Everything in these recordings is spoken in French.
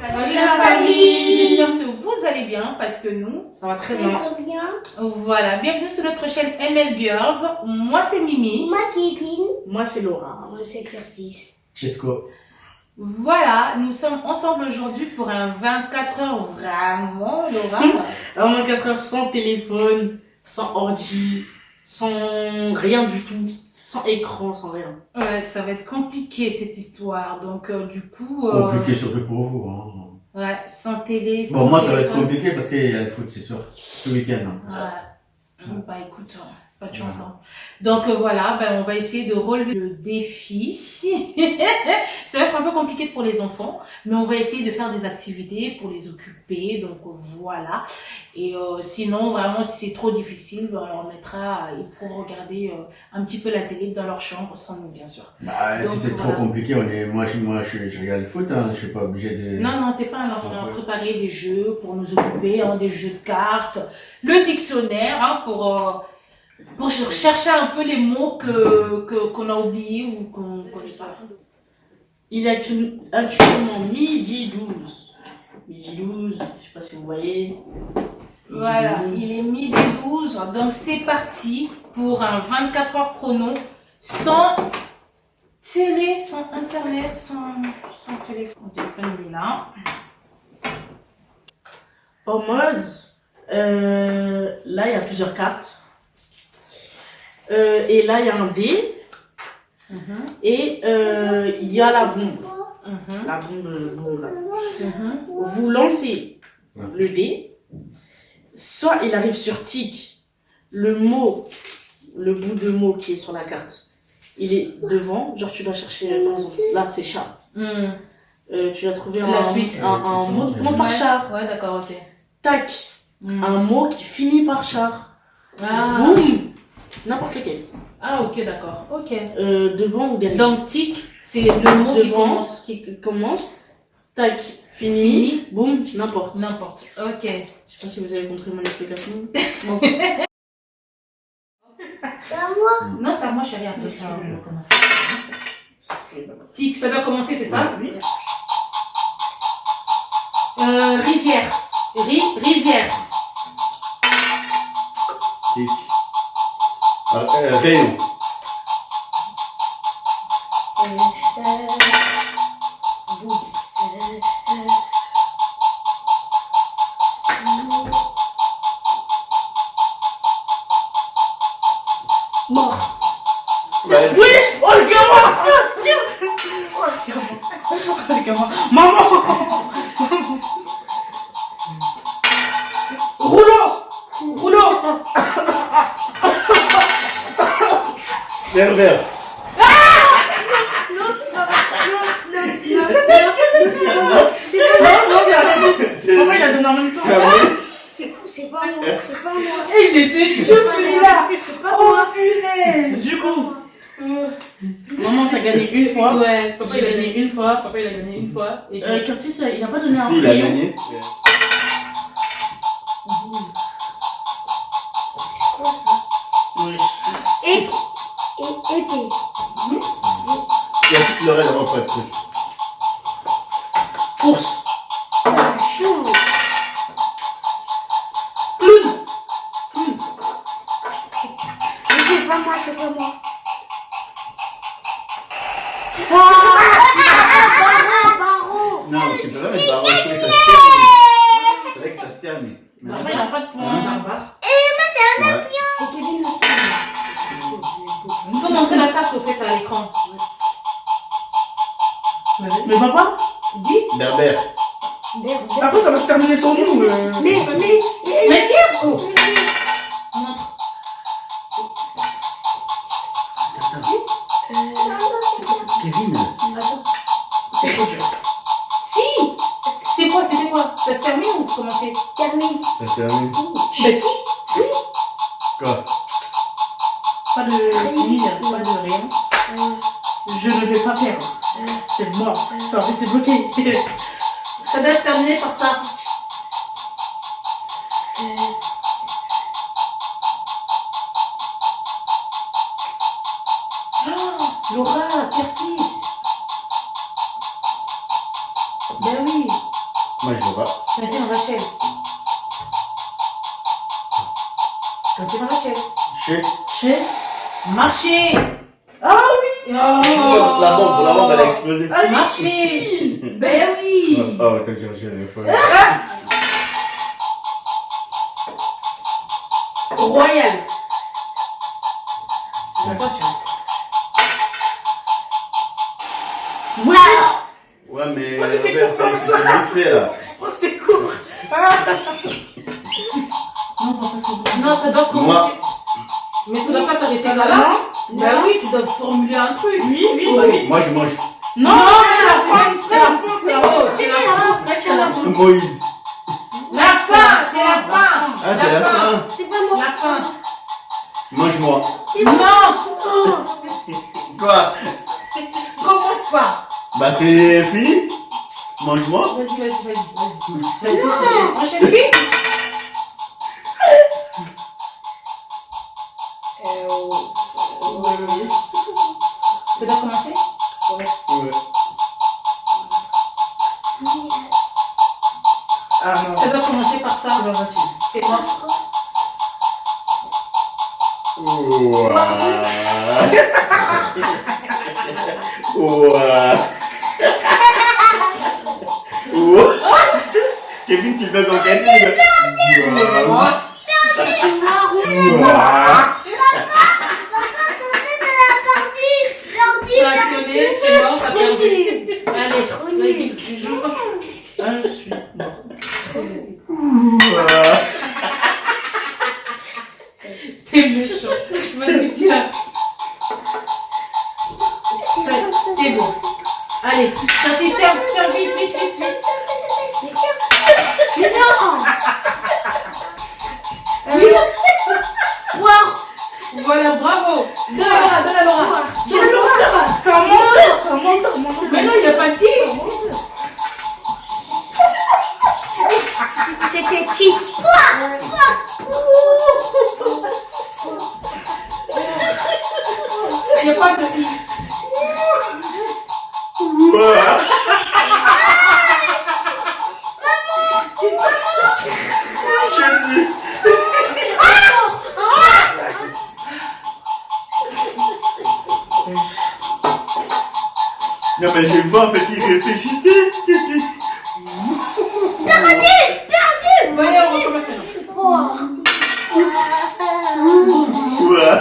Salut la famille. J'espère que vous allez bien parce que nous, ça va très bien. Très bien. Voilà, bienvenue sur notre chaîne ML Girls. Moi c'est Mimi. Moi, Kevin. Moi, c'est Laura. Moi, c'est Curtis. Chesco. Voilà, nous sommes ensemble aujourd'hui pour un 24 heures vraiment, Laura. Un 24 heures sans téléphone, sans ordi, sans rien du tout, sans écran, sans rien. Ouais, ça va être compliqué cette histoire. Donc du coup, Compliqué surtout pour vous. Hein. ouais, sans télé, sans Bon, moi, ça va être téléphone. compliqué parce qu'il y a le foot, c'est sûr. Ce week-end. Hein. Ouais. Bah écoute, pas de chance. Hein. Donc voilà, ben on va essayer de relever le défi. Ça va être un peu compliqué pour les enfants, mais on va essayer de faire des activités pour les occuper. Donc voilà. Et sinon, vraiment, si c'est trop difficile, ben, on leur mettra, ils pourront regarder un petit peu la télé dans leur chambre, sans nous, bien sûr. Bah, Donc, si c'est voilà. trop compliqué, moi, je regarde le foot, hein. Je suis pas obligé de... Non, t'es pas un enfant. On Ouais. a préparé des jeux pour nous occuper, hein, des jeux de cartes, le dictionnaire, hein, pour chercher un peu les mots qu'on a oubliés ou qu'on connaît pas. Il est actuellement midi 12. Midi 12, je sais pas si vous voyez. Midi Voilà, 12. il est midi 12, donc c'est parti pour un 24 heures chrono, sans télé, sans internet, sans téléphone. Mon téléphone il est là. En mode, là, il y a plusieurs cartes. Et là, il y a un dé. Et il y a la bombe. La bombe là. Vous lancez le dé. Soit il arrive sur tic, le bout de mot qui est sur la carte, il est devant. Genre, tu dois chercher, par exemple, là, c'est chat. Tu dois trouver La suite. un mot non par char. Ouais, d'accord, ok. Tac, un mot qui finit par char. Ah, Boum, n'importe lequel. ah ok, d'accord, ok. Devant ou derrière. Donc, tic, c'est le mot qui Devant, commence. qui commence. Tac, fini. Boum, n'importe. N'importe. Ok. Je sais pas si vous avez compris mon explication. C'est à moi. Non, c'est à moi, chérie, après ça, on va commencer. Tic, ça doit commencer, c'est ça? Oui. Rivière. Rivière. Tic. Rayon. Mort. Oui, oh le gamin. Oh le gamin. Oh le gamin. Maman. Rouleau. Serveur. Non, c'est ça. Non, Papa, il a donné en même temps. c'est pas moi. C'est pas moi. Et il était chaud celui-là. C'est pas moi. Punaise. Du coup, maman, t'as gagné une fois. Ouais, J'ai gagné une fois. Papa, il a gagné une fois. Et Curtis, il a pas donné un Si, il a crayon. gagné. C'est quoi ça? Oui. Épée. Il y a toute l'oreille avant pas de truc. Ours. Chou. Clown. Mais c'est pas moi, c'est pas moi. Barreau. Non, tu peux pas mettre barreau, il faudrait que ça se termine. Il faudrait que ça se termine. Mais Papa, là, il ça- a pas de point. barbare. Ouais. Et Kevin aussi. Il faut montrer la carte au fait à l'écran. Mais papa, Dis. Berbère. après ça va se terminer sans nous. Mais tiens. Oh. Montre. Kevin. C'est trop dur. Si. C'est quoi? C'était quoi? Ça se termine ou vous commencez? Termine. Ça termine. Mais si. Quoi? Pas de signe, pas de rien. Je ne vais pas perdre. C'est mort. Ça va rester bloqué. Ça doit se terminer par ça. Laura, Curtis. Ben oui. Donc tu vas marcher. Chez. Marcher. Ah oui. Oh. La bombe, elle a explosé. Marcher. Ben oui. Oh, t'as cherché les fois. Royal. Attention. Oui. Ouais, mais Oh, c'était Robert, court, c'est ça. vite fait là. Oh, c'était court. Ah. Non, papa, c'est bon. Non, ça doit commencer. Moi. Mais ça doit pas s'arrêter là. Non. Ben oui, tu dois formuler un truc. Oui, bah oui. Moi, je mange. Non, c'est la fin. C'est la fin. C'est la fin. C'est la fin. C'est la fin. Moïse. La fin, c'est la fin. Ah, c'est la fin. C'est pas moi. La fin. Mange-moi. Non. Quoi? Commence pas. Bah, c'est fini. Mange-moi. Vas-y. Vas-y, c'est enchaîne vite. Ça doit commencer? Ouais. Ah non. Ça doit commencer par ça. C'est pas facile. C'est quoi? Ouah. Ouah. Ouah. Kevin, tu peux conquérir. Ouah. Tu m'as roulé. Ouah. Tu as sonné, c'est mort, t'as perdu. Allez, vas-y, tu joues. Je suis mort. Ouah. T'es méchant. Vas-y, tiens. C'est bon. Allez, tiens, vite. Mais non. Poire. Voilà, bravo. Donne la Laura. C'est un menteur. Mais non, il n'y a pas de i. C'était tic. Il n'y a pas de i. Ouah. Jésus. Non mais je vois en fait il réfléchissait. Bon, allez, on recommence maintenant. Poire. Ouah.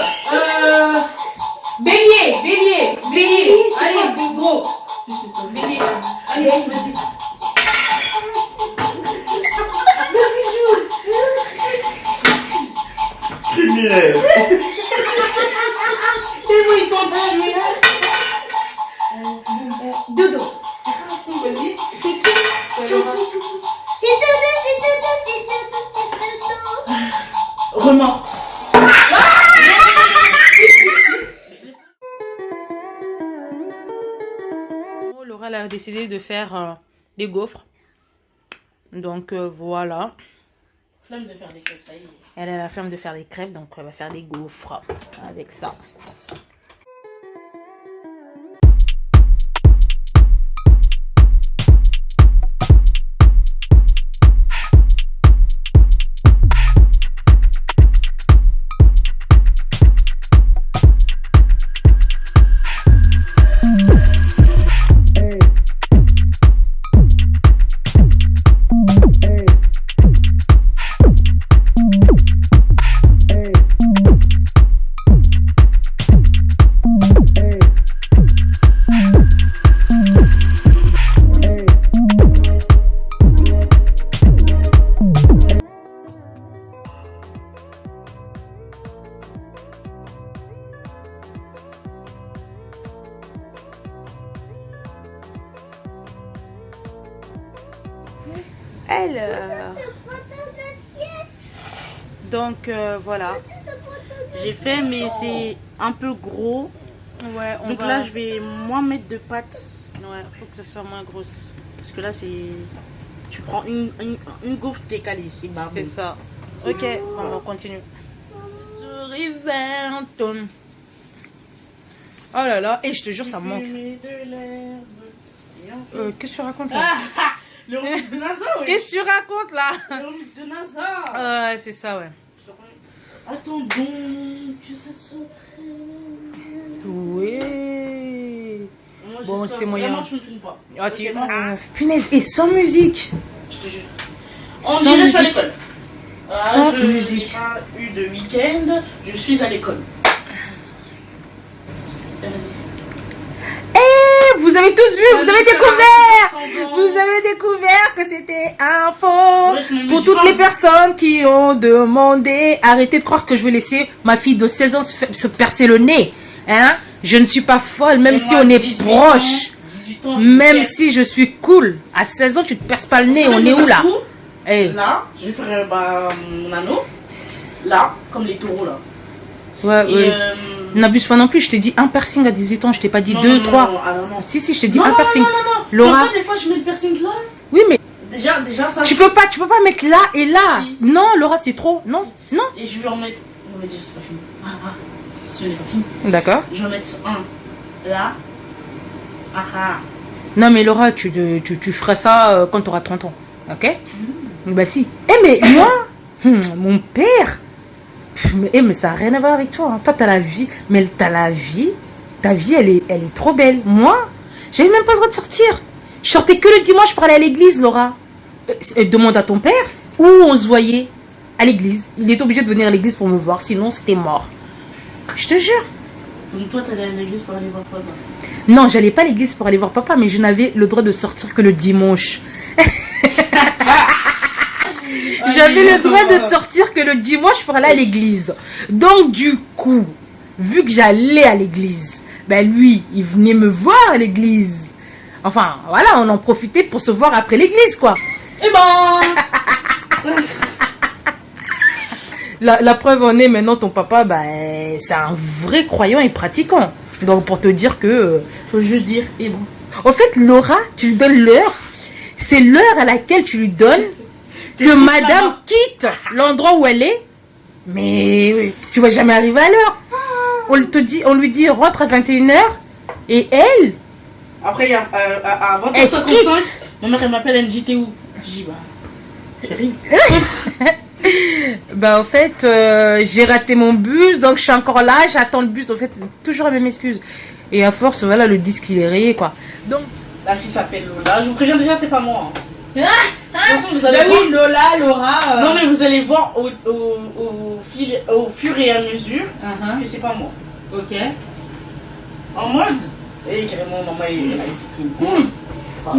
Bélier. c'est Allez, quoi, gros. C'est ça, bélier. Allez, vas-y. Criminel. Et moi, ils t'ont tué. Dodo. Vas-y. C'est qui? C'est Laura. C'est Dodo. Remords. Laura elle a décidé de faire des gaufres. Donc voilà. Flemme de faire des crêpes, ça y est. Elle a la flemme de faire des crêpes, donc elle va faire des gaufres avec ça. Alors, donc voilà, J'ai fait, mais c'est un peu gros. ouais, on Donc va... là, je vais moins mettre de pâtes. ouais, faut que ce soit moins grosse. Parce que là, c'est. Tu prends une gaufre, t'es calé. C'est barbare. C'est ça. Ok, on continue. Souris verte. Oh là là, et je te jure, ça me manque. Qu'est-ce que tu racontes là? Le remix de NASA, oui. Qu'est-ce que tu racontes là? Le remix de NASA. C'est ça, ouais. Attends donc que ça soit prêt. Oui. Moi, Bon, j'espère c'était moyen. vraiment que je ne filme pas. Ah, si. Ok, bon. Punaise, et sans musique. Je te jure. On Sans dirait que je suis à musique. l'école. Sans Je musique. n'ai pas eu de week-end, je suis à l'école. Vas-y. Eh, vous avez tous vu, Ça vous avez ne sert à découvert. rien de faire semblant. Vous avez découvert que c'était un faux. Ouais, je me Pour dis toutes pas. les personnes qui ont demandé, arrêtez de croire que je vais laisser ma fille de 16 ans se percer le nez. Hein? Je ne suis pas folle, même Et si moi, on est 18 proche. ans, 18 ans, je Même me perce. si je suis cool. À 16 ans, tu te perces pas le nez. Vous savez, On je est me où là? perce où Eh. Là, je vais faire mon anneau. Là, comme les taureaux là. Ouais, Et ouais. N'abuse pas non plus. Je t'ai dit un piercing à 18 ans. Je t'ai pas dit non, 2, non, 3. non, ah non, non. Si, si, je t'ai dit Non, un non, piercing. non, non, non. Laura. Des fois, je mets le piercing là. Oui, mais Déjà ça. tu peux pas mettre là et là. Si, si. Non, Laura, c'est trop. Non, non. Et je vais en mettre. Non, mais déjà, c'est pas fini. Ce n'est pas fini. D'accord. Je vais en mettre un là. Non, mais Laura, tu feras ça quand tu auras 30 ans. Ok? Bah si. Eh, mais moi, mon père. Mais ça n'a rien à voir avec toi. Hein. Toi, t'as la vie. Mais t'as la vie. Ta vie, elle est trop belle. Moi, j'avais même pas le droit de sortir. Je sortais que le dimanche pour aller à l'église, Laura. Demande à ton père où on se voyait. À l'église. Il était obligé de venir à l'église pour me voir. Sinon, c'était mort. Je te jure. Donc, toi, t'allais à l'église pour aller voir papa. Non, j'allais pas à l'église pour aller voir papa, mais je n'avais le droit de sortir que le dimanche. J'avais le droit de sortir que le dimanche pour aller à l'église. Donc du coup, vu que j'allais à l'église, ben lui, il venait me voir à l'église. Enfin, voilà, on en profitait pour se voir après l'église, quoi. Eh ben La preuve en est maintenant, ton papa, ben, c'est un vrai croyant et pratiquant. Donc pour te dire que... faut juste dire, eh bon. En fait, Laura, tu lui donnes l'heure. C'est l'heure à laquelle tu lui donnes que madame quitte l'endroit où elle est. Mais tu vas jamais arriver à l'heure. On lui dit rentre à 21h. Et elle, Après, il y a à elle 20h55, quitte. ma mère elle m'appelle, elle me dit t'es où? Je dis bah, j'arrive. Bah en fait, j'ai raté mon bus, donc je suis encore là, j'attends le bus. En fait, toujours la même excuse. Et à force, voilà, le disque il est rayé, quoi. Donc, La fille s'appelle Lola. Je vous préviens déjà, c'est pas moi. Hein. De toute façon, vous allez bah voir. oui, Lola, Laura. Non mais vous allez voir au fur et à mesure que c'est pas moi. Ok. En mode, et carrément maman elle a essayé ça.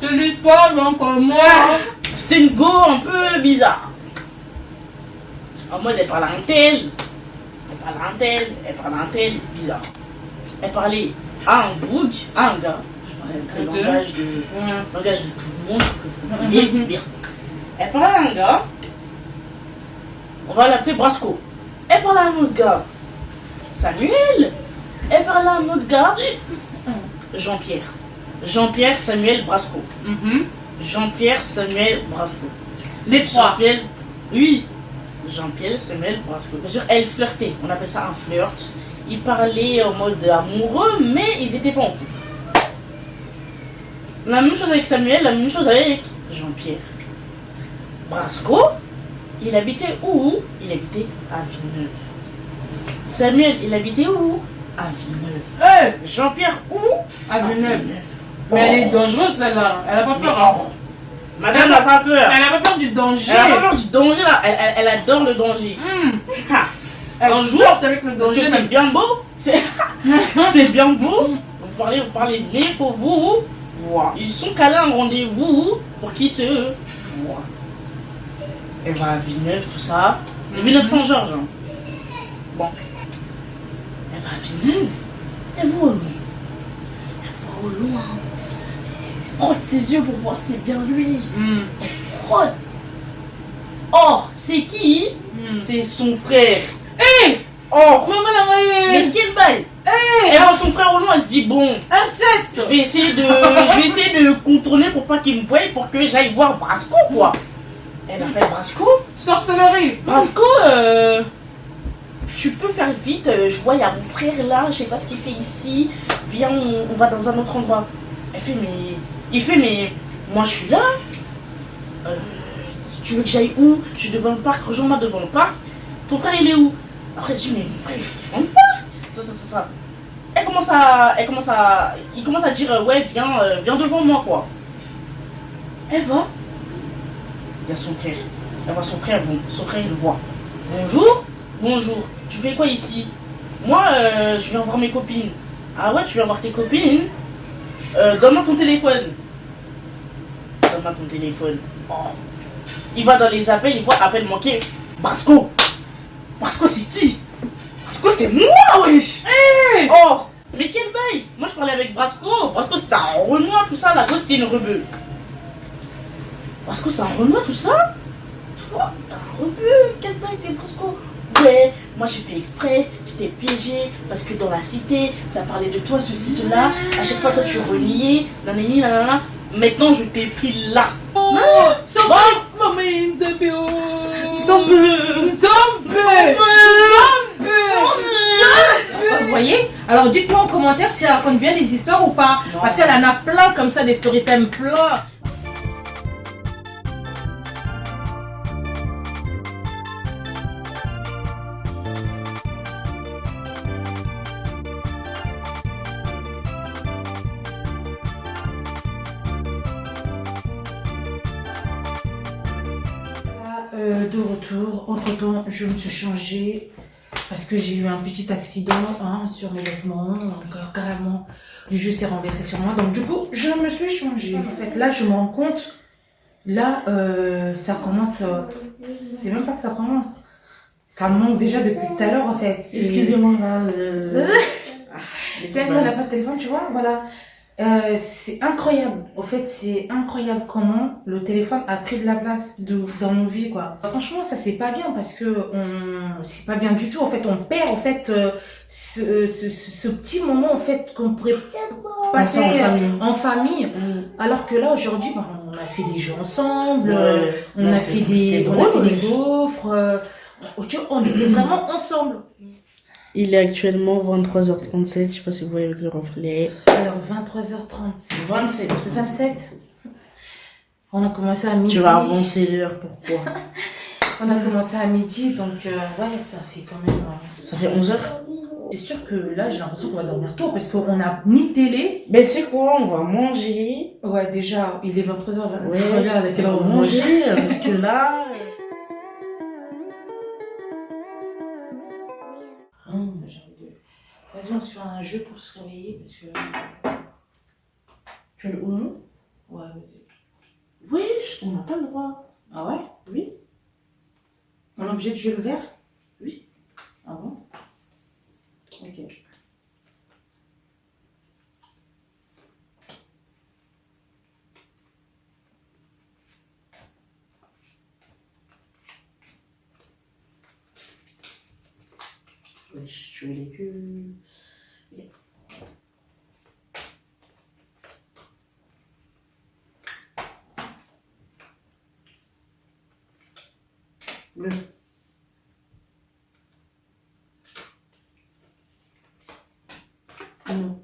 Je dis pas, donc moi. C'était une go un peu bizarre. En mode elle parle à un tel, elle parle à un tel, bizarre. Elle parlait à un boug, à un gars. Je parlais avec le langage de tout le monde, que vous voyez bien. Elle parlait à un gars, on va l'appeler Brasco. Elle parlait à un autre gars, Samuel. Elle parlait à un autre gars, Jean-Pierre. Jean-Pierre Samuel Brasco. Jean-Pierre Samuel Brasco. Les trois. Jean-Pierre, oui. Jean-Pierre Samuel Brasco. Bien sûr, elle flirtait. On appelle ça un flirt. Ils parlaient en mode amoureux, mais ils étaient pas en couple. La même chose avec Samuel, la même chose avec Jean-Pierre. Brasco, il habitait où? Il habitait à Villeneuve. Samuel, il habitait où? À Villeneuve. Jean-Pierre, où? À Villeneuve. Oh. Mais elle est dangereuse, celle-là. Elle a pas Mais peur. Hein. oh. Madame n'a pas peur. Elle a pas peur du danger. Elle a pas peur du danger là. Elle adore le danger. Ha. Elle Un jour, flirte avec le parce que danger. c'est bien beau. C'est bien beau. Vous parlez mais il faut vous voir. Ils sont calés à un rendez-vous pour qu'ils se voient. Elle va à Villeneuve, tout ça. Villeneuve-Saint-Georges. Hein. Bon. Elle va à Villeneuve. Elle voit au loin. Elle voit au loin. Elle frotte ses yeux pour voir si c'est bien lui. Elle frotte. Or, c'est qui? C'est son frère. Or, mais quel bail. Elle voit son frère au loin, elle se dit bon, Inceste. je vais essayer de contrôler pour pas qu'il me voie, pour que j'aille voir Brasco quoi. Elle appelle Brasco. Sorcellerie. Brasco, tu peux faire vite, je vois il y a mon frère là, je sais pas ce qu'il fait ici. Viens, on va dans un autre endroit. Il fait mais moi je suis là. Tu veux que j'aille où? Je suis devant le parc, rejoins-moi devant le parc. ton frère il est où? Après, je dis, mais mon frère, il est quelque part. Ça. Il commence à dire, ouais, viens devant moi, quoi. Elle va. Il y a son frère. Elle voit son frère, bon, son frère, il le voit. Bonjour, tu fais quoi ici? Moi, je viens voir mes copines. Ah ouais, tu viens voir tes copines? Donne-moi ton téléphone. Donne-moi ton téléphone. Oh. Il va dans les appels, il voit appel manqué. Brasco, c'est qui? Brasco, c'est moi, wesh. Hey. Oh, mais quel bail. Moi, je parlais avec Brasco. Brasco, c'était un Renoir, tout ça. La gosse, c'était une rebeu. Brasco, c'est un Renoir, tout ça? Toi, t'es un rebeu. Quel bail, t'es Brasco? Ouais, moi j'ai fait exprès, je t'ai piégé parce que dans la cité, ça parlait de toi, ceci, cela. À chaque fois, toi tu reniais, nanani, nanana. Maintenant, je t'ai pris là. Oh, vous voyez? Alors dites-moi en commentaire si elle raconte bien les histoires ou pas. Non. Parce qu'elle en a plein comme ça, des story time plein. De retour, entre temps je me suis changée parce que j'ai eu un petit accident sur mes vêtements, donc carrément du jus s'est renversé sur moi, donc du coup je me suis changée. En fait là je me rends compte, là ça commence, c'est même pas que ça commence, ça manque déjà depuis tout à l'heure en fait. Excusez-moi là. C'est elle n'a pas de téléphone, tu vois, voilà. C'est incroyable, au fait c'est incroyable comment le téléphone a pris de la place dans nos vies, quoi. Franchement ça c'est pas bien parce que c'est pas bien du tout, en fait on perd en fait ce petit moment en fait qu'on pourrait passer en famille. Alors que là aujourd'hui on a fait des jeux ensemble, on a fait des gaufres, on était vraiment ensemble. Il est actuellement 23h37, je sais pas si vous voyez avec le reflet. Alors 23h37. 27. On a commencé à midi. Tu vas avancer l'heure, pourquoi? On a commencé à midi, donc ouais, ça fait quand même... Ça fait 11h. C'est sûr que là, j'ai l'impression qu'on va dormir tôt, parce qu'on a ni télé. Ben tu sais quoi, on va manger. Ouais, déjà, il est 23h20. Ouais, Regarde avec quelle heure on va manger, parce que là... J'ai envie de... Vas-y, on se fait un jeu pour se réveiller, parce que... Tu veux le Uno? Ouais, vas-y. Wesh, on n'a pas le droit. Ah ouais? Oui. On est obligé de jouer le vert? Oui. Ah bon? Ok. Wesh, tu veux les queues? Viens. Bleu. Non.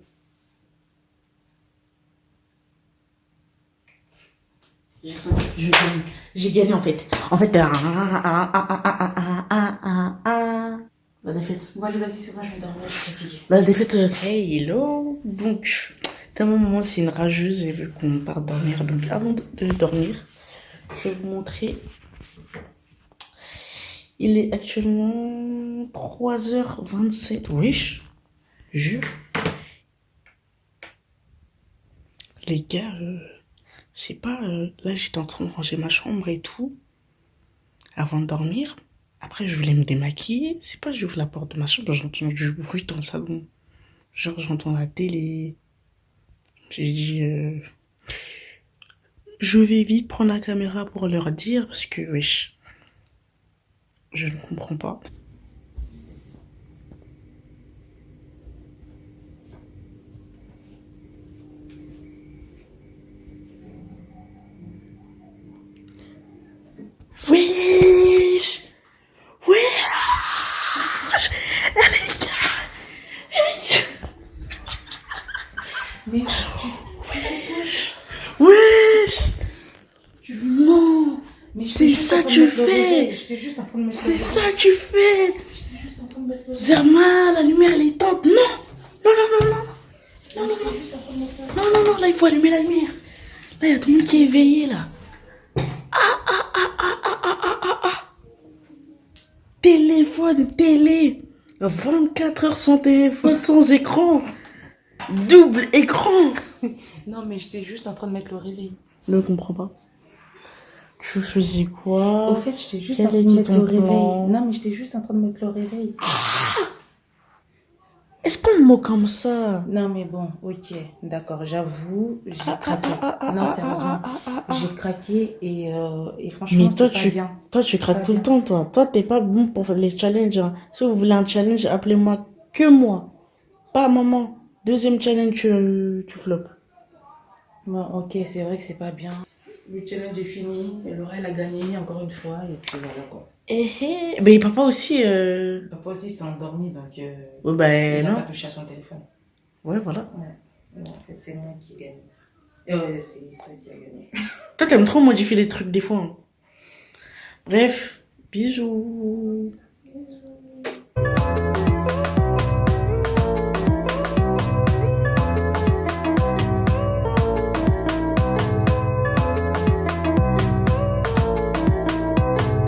J'ai gagné en fait. La défaite. Bon, allez, vas-y, c'est moi, je vais dormir, je suis fatiguée. La défaite. Hey, hello. Donc, tellement moi, c'est une rageuse et vu qu'on part dormir. Donc, avant de dormir, je vais vous montrer. Il est actuellement 3h27. Wesh. Jure. Les gars, c'est pas... là, j'étais en train de ranger ma chambre et tout. Avant de dormir. Après, je voulais me démaquiller. C'est pas, j'ouvre la porte de ma chambre, j'entends du bruit dans le salon. Genre, j'entends la télé. J'ai dit... je vais vite prendre la caméra pour leur dire, parce que, wesh... Je ne comprends pas. Wesh! Wesh! Mais Wesh! tu veux... Non! Mais C'est ça tu fais. J'étais juste en train de mettre C'est ça tu fais. Zerma, la lumière elle est éteinte. Non, non, non, non, non. Non, non, non. Non, non, non, là il faut allumer la lumière. Là il y a tout le monde qui est éveillé là. Téléphone, télé. 24 heures sans téléphone, sans écran. Double écran. Non, mais j'étais juste en train de mettre le réveil. Ne comprends pas. Tu faisais quoi? Au fait, j'étais juste Quel en train de était mettre ton le réveil. plan? Non, mais j'étais juste en train de mettre le réveil. Est-ce qu'on me moque comme ça? Non, mais bon, ok, d'accord, j'avoue, j'ai craqué. Non, sérieusement, j'ai craqué et franchement, Mais toi, c'est pas bien. toi, tu C'est craques pas tout le bien. temps, toi. Toi, t'es pas bon pour faire les challenges, hein. Si vous voulez un challenge, appelez-moi que moi. Pas maman. Deuxième challenge, tu floppes. Bon, ok, c'est vrai que c'est pas bien. Le challenge est fini, et Laura, elle a gagné encore une fois, et puis voilà quoi. Mais papa aussi, Papa aussi s'est endormi, donc ouais, il ben, n'a non. pas touché à son téléphone. Ouais, voilà. Ouais. Non, en fait, c'est moi qui ai gagné. C'est toi qui as gagné. Toi, t'aimes trop modifier les trucs des fois, hein. Bref, bisous.